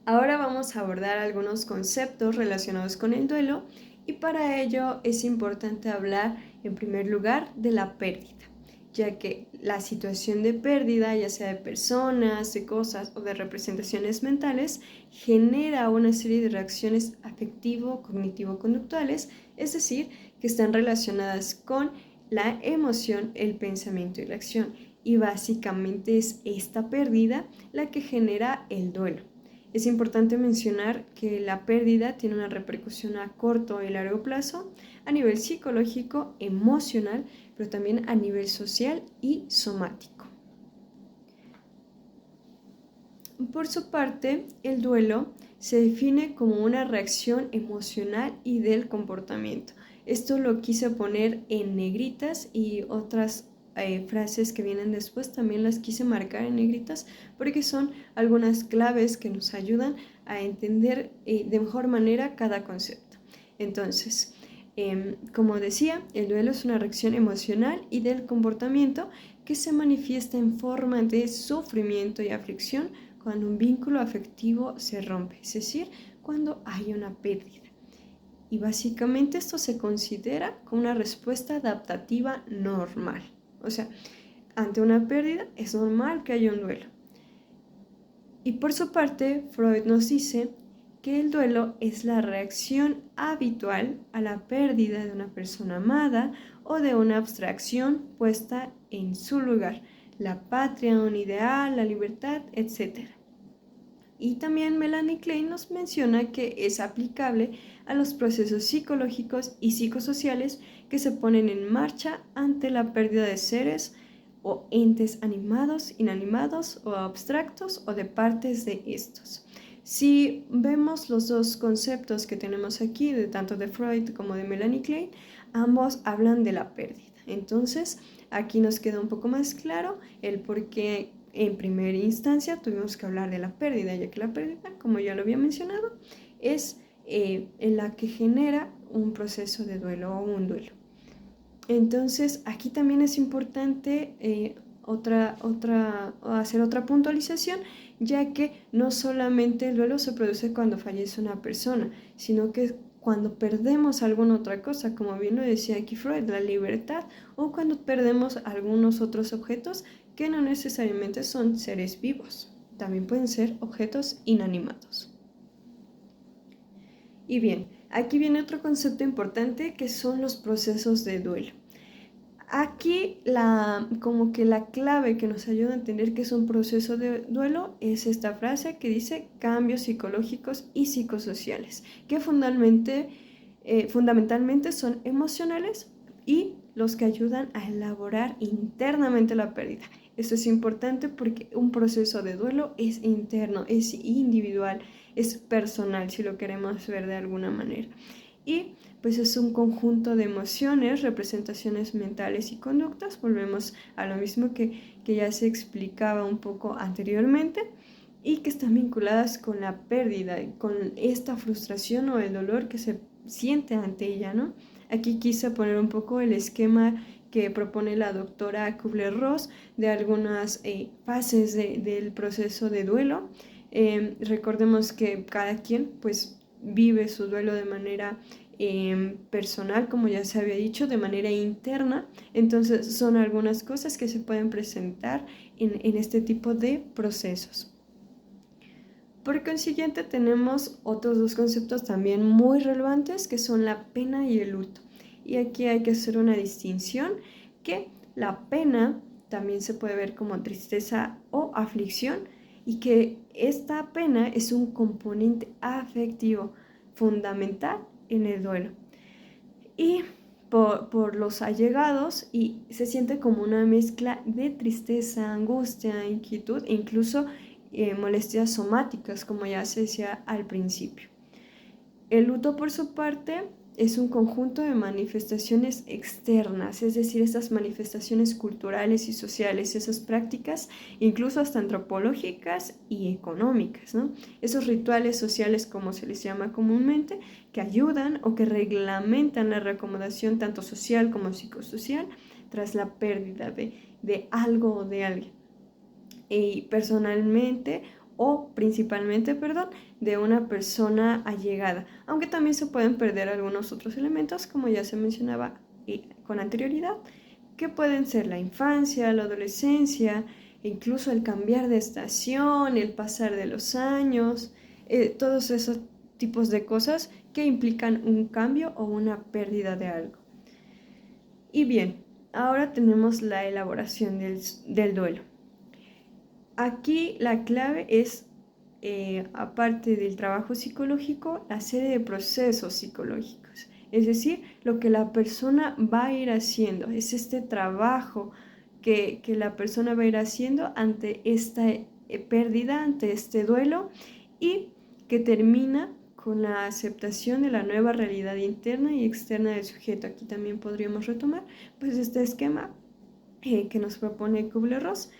Ahora vamos a abordar algunos conceptos relacionados con el duelo y para ello es importante hablar en primer lugar de la pérdida, ya que la situación de pérdida, ya sea de personas, de cosas o de representaciones mentales, genera una serie de reacciones afectivo-cognitivo-conductuales, es decir, que están relacionadas con la emoción, el pensamiento y la acción. Y básicamente es esta pérdida la que genera el duelo. Es importante mencionar que la pérdida tiene una repercusión a corto y largo plazo a nivel psicológico, emocional, pero también a nivel social y somático. Por su parte, el duelo se define como una reacción emocional y del comportamiento. Esto lo quise poner en negritas y otras frases que vienen después también las quise marcar en negritas porque son algunas claves que nos ayudan a entender de mejor manera cada concepto. Entonces, como decía, el duelo es una reacción emocional y del comportamiento que se manifiesta en forma de sufrimiento y aflicción cuando un vínculo afectivo se rompe, es decir, cuando hay una pérdida. Y básicamente esto se considera como una respuesta adaptativa normal. O sea, ante una pérdida es normal que haya un duelo. Y por su parte, Freud nos dice que el duelo es la reacción habitual a la pérdida de una persona amada o de una abstracción puesta en su lugar, la patria, un ideal, la libertad, etc. Y también Melanie Klein nos menciona que es aplicable a los procesos psicológicos y psicosociales que se ponen en marcha ante la pérdida de seres o entes animados, inanimados o abstractos o de partes de estos. Si vemos los dos conceptos que tenemos aquí, de tanto de Freud como de Melanie Klein, ambos hablan de la pérdida. Entonces, aquí nos queda un poco más claro el por qué en primera instancia tuvimos que hablar de la pérdida, ya que la pérdida, como ya lo había mencionado, es en la que genera un proceso de duelo o un duelo. Entonces, aquí también es importante hacer otra puntualización, ya que no solamente el duelo se produce cuando fallece una persona, sino que cuando perdemos alguna otra cosa, como bien lo decía aquí Freud, la libertad, o cuando perdemos algunos otros objetos que no necesariamente son seres vivos, también pueden ser objetos inanimados. Y bien, aquí viene otro concepto importante que son los procesos de duelo. Aquí como que la clave que nos ayuda a entender que es un proceso de duelo es esta frase que dice cambios psicológicos y psicosociales, que fundamentalmente son emocionales y los que ayudan a elaborar internamente la pérdida. Esto es importante porque un proceso de duelo es interno, es individual, es personal, si lo queremos ver de alguna manera. Y pues es un conjunto de emociones, representaciones mentales y conductas. Volvemos a lo mismo que ya se explicaba un poco anteriormente y que están vinculadas con la pérdida, con esta frustración o el dolor que se siente ante ella, ¿no? Aquí quise poner un poco el esquema que propone la doctora Kubler-Ross de algunas fases del proceso de duelo. Recordemos que cada quien pues vive su duelo de manera personal, como ya se había dicho, de manera interna. Entonces son algunas cosas que se pueden presentar en este tipo de procesos. Por consiguiente, tenemos otros dos conceptos también muy relevantes que son la pena y el luto. Y aquí hay que hacer una distinción que la pena también se puede ver como tristeza o aflicción y que esta pena es un componente afectivo fundamental en el duelo. Y por los allegados y se siente como una mezcla de tristeza, angustia, inquietud e incluso molestias somáticas, como ya se decía al principio. El luto, por su parte, es un conjunto de manifestaciones externas, es decir, estas manifestaciones culturales y sociales, esas prácticas, incluso hasta antropológicas y económicas, ¿no? Esos rituales sociales, como se les llama comúnmente, que ayudan o que reglamentan la reacomodación tanto social como psicosocial tras la pérdida de algo o de alguien. Y personalmente, o principalmente, perdón, de una persona allegada, aunque también se pueden perder algunos otros elementos, como ya se mencionaba con anterioridad, que pueden ser la infancia, la adolescencia, incluso el cambiar de estación, el pasar de los años, todos esos tipos de cosas que implican un cambio o una pérdida de algo. Y bien, ahora tenemos la elaboración del duelo. Aquí la clave es, aparte del trabajo psicológico, la serie de procesos psicológicos. Es decir, lo que la persona va a ir haciendo, es este trabajo que la persona va a ir haciendo ante esta pérdida, ante este duelo, y que termina con la aceptación de la nueva realidad interna y externa del sujeto. Aquí también podríamos retomar pues este esquema que nos propone Kubler-Ross,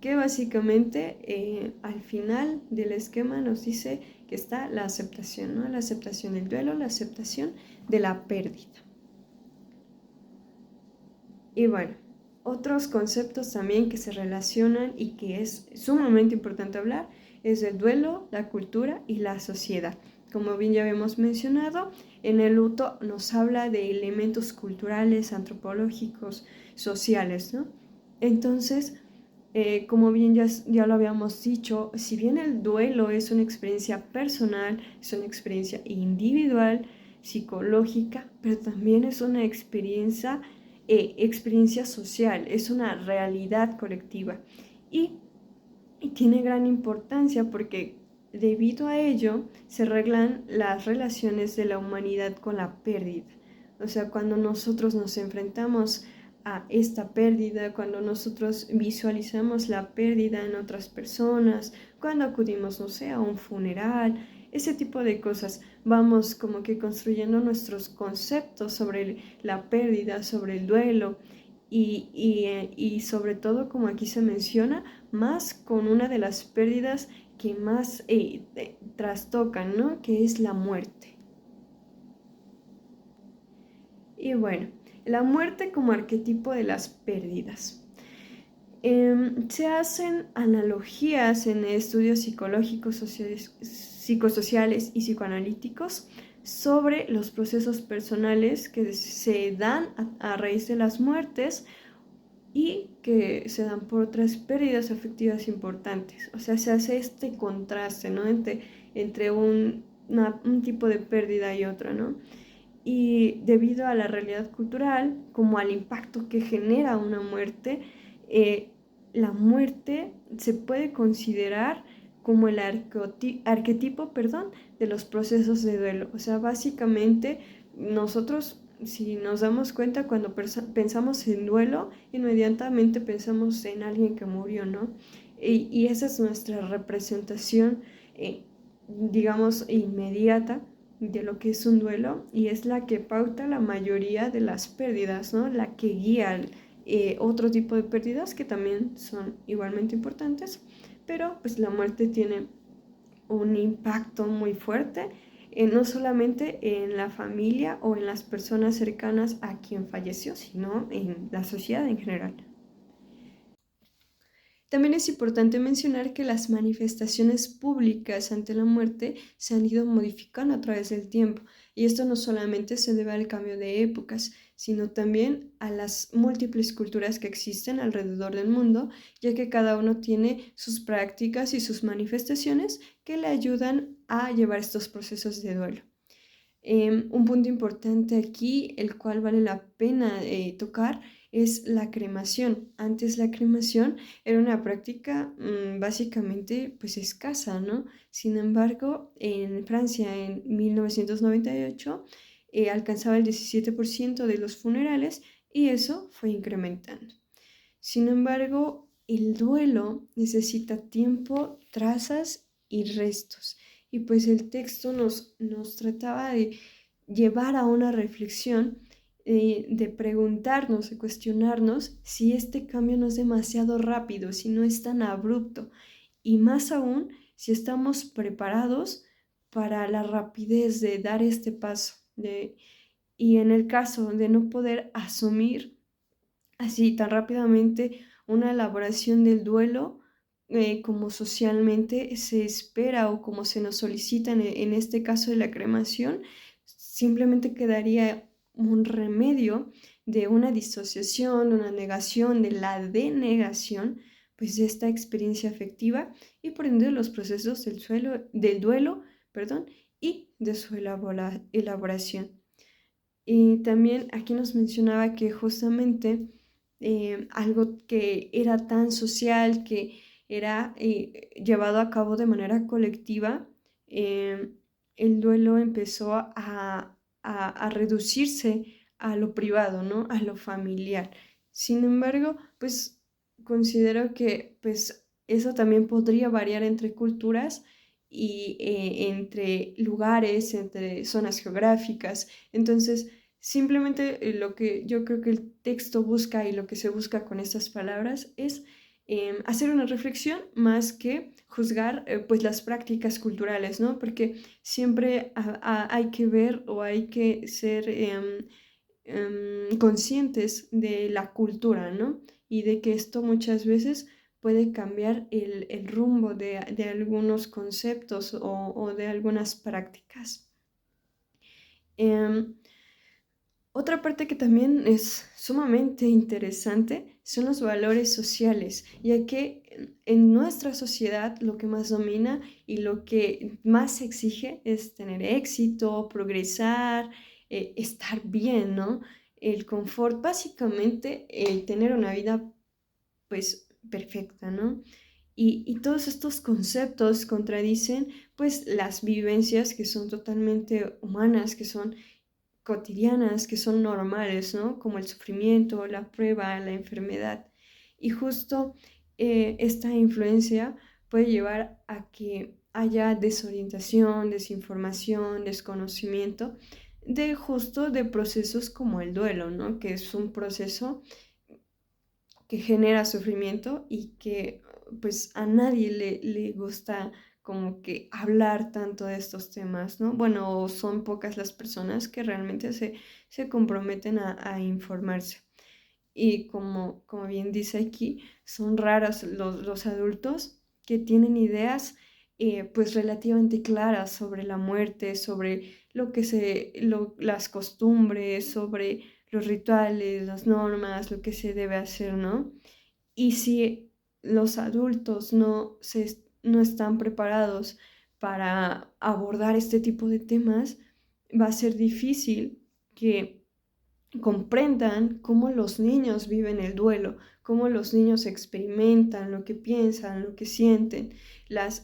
que básicamente al final del esquema nos dice que está la aceptación, ¿no? La aceptación del duelo, la aceptación de la pérdida. Y bueno, otros conceptos también que se relacionan y que es sumamente importante hablar es el duelo, la cultura y la sociedad. Como bien ya habíamos mencionado, en el luto nos habla de elementos culturales, antropológicos, sociales, ¿no? Entonces, como bien ya lo habíamos dicho, si bien el duelo es una experiencia personal, es una experiencia individual, psicológica, pero también es una experiencia social, es una realidad colectiva y tiene gran importancia porque debido a ello se arreglan las relaciones de la humanidad con la pérdida. O sea, cuando nosotros nos enfrentamos a esta pérdida, cuando nosotros visualizamos la pérdida en otras personas, cuando acudimos, no sé, a un funeral, ese tipo de cosas, vamos como que construyendo nuestros conceptos sobre la pérdida, sobre el duelo y sobre todo, como aquí se menciona, más con una de las pérdidas que más trastocan, ¿no? Que es la muerte. Y bueno, la muerte como arquetipo de las pérdidas. Se hacen analogías en estudios psicológicos, psicosociales y psicoanalíticos sobre los procesos personales que se dan a raíz de las muertes y que se dan por otras pérdidas afectivas importantes. O sea, se hace este contraste, ¿no? Entre un tipo de pérdida y otra, ¿no? Y debido a la realidad cultural, como al impacto que genera una muerte, la muerte se puede considerar como el arquetipo, perdón, de los procesos de duelo. O sea, básicamente nosotros, si nos damos cuenta, cuando pensamos en duelo, inmediatamente pensamos en alguien que murió, ¿no? Y esa es nuestra representación, digamos, inmediata de lo que es un duelo y es la que pauta la mayoría de las pérdidas, ¿no? La que guía otro tipo de pérdidas que también son igualmente importantes, pero pues la muerte tiene un impacto muy fuerte, no solamente en la familia o en las personas cercanas a quien falleció, sino en la sociedad en general. También es importante mencionar que las manifestaciones públicas ante la muerte se han ido modificando a través del tiempo, y esto no solamente se debe al cambio de épocas, sino también a las múltiples culturas que existen alrededor del mundo, ya que cada uno tiene sus prácticas y sus manifestaciones que le ayudan a llevar estos procesos de duelo. Un punto importante aquí, el cual vale la pena tocar, es la cremación. Antes la cremación era una práctica básicamente pues escasa, ¿no? Sin embargo, en Francia en 1998 alcanzaba el 17% de los funerales y eso fue incrementando. Sin embargo, el duelo necesita tiempo, trazas y restos. Y pues el texto nos trataba de llevar a una reflexión, de preguntarnos, de cuestionarnos si este cambio no es demasiado rápido, si no es tan abrupto. Y más aún, si estamos preparados para la rapidez de dar este paso. Y en el caso de no poder asumir así tan rápidamente una elaboración del duelo, como socialmente se espera o como se nos solicita en este caso de la cremación, simplemente quedaría un remedio de una disociación, de una negación, de la denegación, pues de esta experiencia afectiva y por ende los procesos del duelo, perdón, y de su elaboración. Y también aquí nos mencionaba que justamente algo que era tan social, que era llevado a cabo de manera colectiva, eh, el duelo empezó a reducirse a lo privado, ¿no? A lo familiar. Sin embargo, pues considero que pues eso también podría variar entre culturas y entre lugares, entre zonas geográficas. Entonces, simplemente lo que yo creo que el texto busca y lo que se busca con estas palabras es hacer una reflexión más que juzgar pues las prácticas culturales, ¿no? Porque siempre hay que ver o hay que ser conscientes de la cultura, ¿no? Y de que esto muchas veces puede cambiar el rumbo de algunos conceptos o de algunas prácticas. Em, Otra parte que también es sumamente interesante son los valores sociales, ya que en nuestra sociedad lo que más domina y lo que más se exige es tener éxito, progresar, estar bien, ¿no? El confort, básicamente el tener una vida pues perfecta, ¿no? Y todos estos conceptos contradicen pues las vivencias que son totalmente humanas, que son cotidianas, que son normales, ¿no? Como el sufrimiento, la prueba, la enfermedad. Y justo esta influencia puede llevar a que haya desorientación, desinformación, desconocimiento de justo de procesos como el duelo, ¿no? Que es un proceso que genera sufrimiento y que pues a nadie le gusta como que hablar tanto de estos temas, ¿no? Bueno, son pocas las personas que realmente se comprometen a informarse. Y como bien dice aquí, son raros los adultos que tienen ideas pues relativamente claras sobre la muerte, sobre las costumbres, sobre los rituales, las normas, lo que se debe hacer, ¿no? Y si los adultos no están preparados para abordar este tipo de temas, va a ser difícil que comprendan cómo los niños viven el duelo, cómo los niños experimentan lo que piensan, lo que sienten,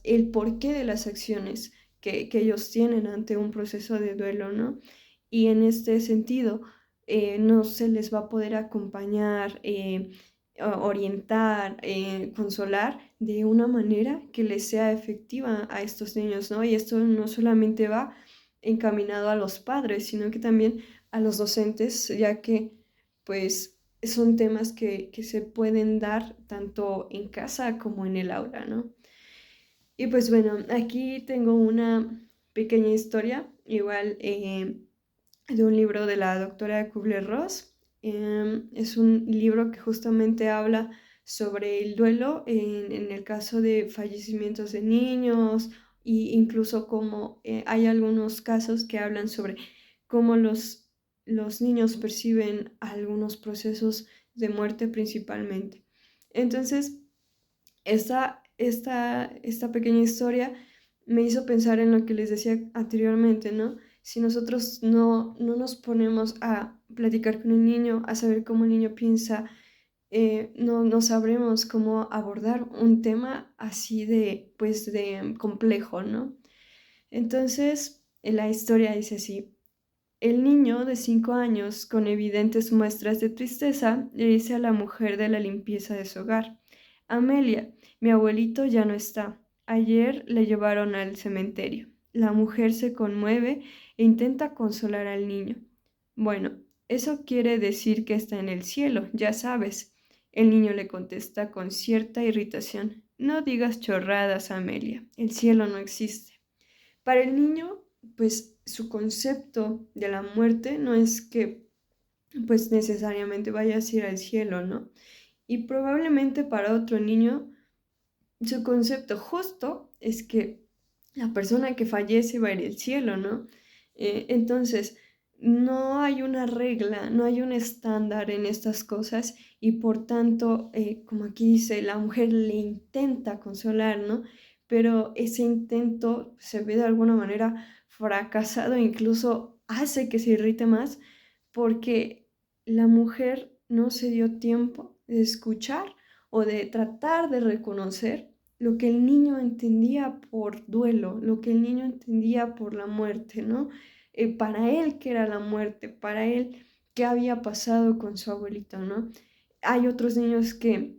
el porqué de las acciones que ellos tienen ante un proceso de duelo, ¿no? Y en este sentido, no se les va a poder acompañar, orientar, consolar de una manera que les sea efectiva a estos niños, ¿no? Y esto no solamente va encaminado a los padres, sino que también a los docentes, ya que pues son temas que se pueden dar tanto en casa como en el aula, ¿no? Y pues bueno, aquí tengo una pequeña historia, igual de un libro de la doctora Kubler-Ross. Es un libro que justamente habla sobre el duelo en el caso de fallecimientos de niños e incluso como hay algunos casos que hablan sobre cómo los niños perciben algunos procesos de muerte principalmente. Entonces, esta pequeña historia me hizo pensar en lo que les decía anteriormente, ¿no? Si nosotros no nos ponemos a platicar con el niño, a saber cómo el niño piensa, no sabremos cómo abordar un tema así pues, de complejo, ¿no? Entonces, la historia dice así. El niño de 5 años, con evidentes muestras de tristeza, le dice a la mujer de la limpieza de su hogar, Amelia, mi abuelito ya no está. Ayer le llevaron al cementerio. La mujer se conmueve e intenta consolar al niño. Bueno, eso quiere decir que está en el cielo, ya sabes. El niño le contesta con cierta irritación. No digas chorradas, Amelia. El cielo no existe. Para el niño, pues su concepto de la muerte no es que pues necesariamente vayas a ir al cielo, ¿no? Y probablemente para otro niño su concepto justo es que la persona que fallece va a ir al cielo, ¿no? Entonces, no hay una regla, no hay un estándar en estas cosas y por tanto, como aquí dice, la mujer le intenta consolar, ¿no? Pero ese intento se ve de alguna manera fracasado, incluso hace que se irrite más porque la mujer no se dio tiempo de escuchar o de tratar de reconocer lo que el niño entendía por duelo, lo que el niño entendía por la muerte, ¿no? Para él, ¿qué era la muerte? Para él, ¿qué había pasado con su abuelito, ¿no? Hay otros niños que,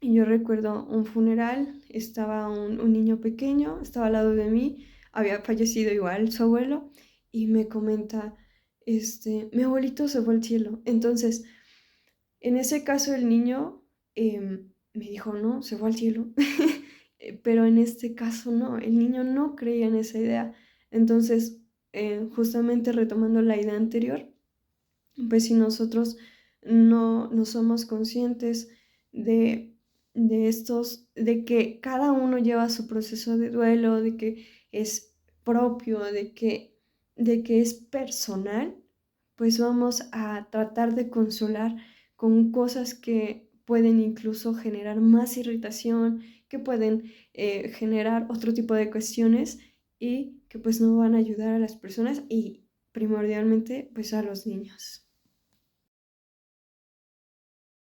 yo recuerdo un funeral, estaba un niño pequeño, estaba al lado de mí, había fallecido igual su abuelo, y me comenta, mi abuelito se fue al cielo. Entonces, en ese caso el niño me dijo, no, se fue al cielo. Pero en este caso no, el niño no creía en esa idea. Entonces, justamente retomando la idea anterior, pues si nosotros no somos conscientes de, de que cada uno lleva su proceso de duelo, de que es propio, de que es personal, pues vamos a tratar de consolar con cosas que pueden incluso generar más irritación, que pueden generar otro tipo de cuestiones y que pues no van a ayudar a las personas y primordialmente pues a los niños.